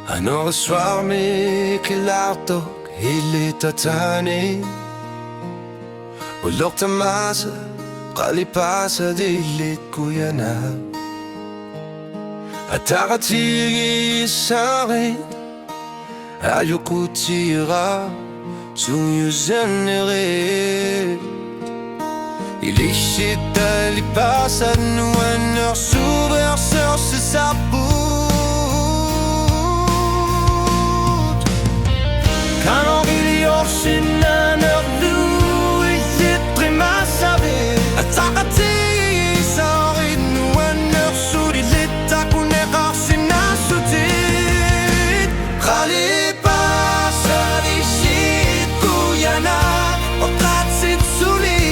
أنا غسوامي كلارتوك اللي تتاني واللوقت ماسا قالي باسا دي اللي كويانا أتاغتي ساري أيوكو تيرا سونيو زنري Il est chez les passes nous un heure sous c'est sa bout Quand on vit au chemin heure d'où il est très mal savé Attaqué sans nous un heure sous il est à connaître c'est n'a sauté Rallye passe d'ici Guyana au tracé de soleil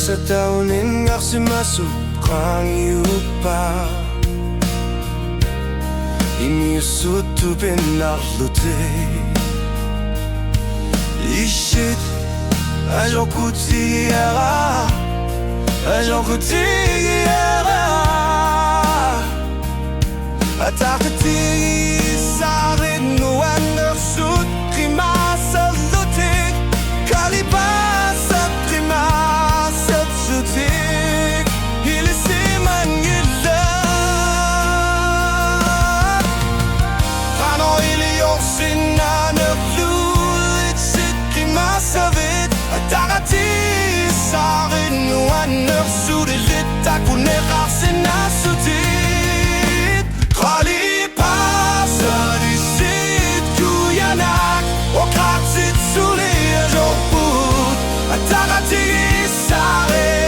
Sa taunin ngarsi masukrangi upa Imiusutu benarlute Ishit ajokutiera Ajokutiera Atakati sarin no anersut Krimasa lute Kalibasa Krimasa Il est si magnifique Rano il est aussi nane fluide C'est qui m'a sauvé Tarati Sarin ou un heure sous les l'état qu'on est rare c'est n'a sauté Krali passe d'ici Guyanac Au quartier sous les jours Tarati Sarin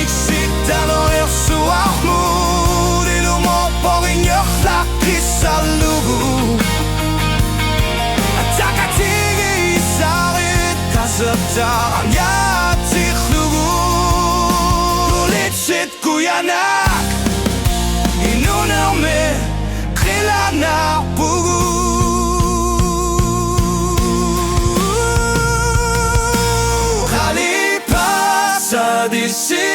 Ik zit daar nog heel zo armoed in om op in je vlakjes alugu. Atakatigi sarit kasaptar ya tikhlugu. Lit zit Guyanac in unerme krelana pugu. D'ici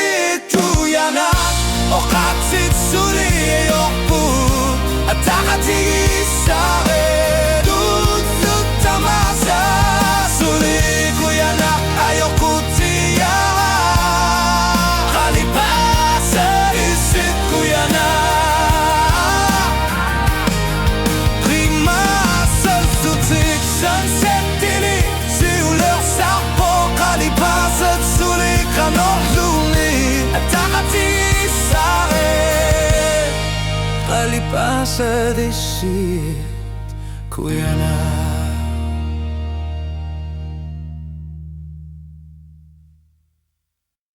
Guyanac au quartier sous les jours Atakati Saret toute ta massa sous les Guyanac Ayokutiara Rallye passe d'ici Guyanac Prima seul sous-tic sunset dini c'est où leur sarpo Rallye passe sous les Atakati Saret Rallye passe d'ici Guyana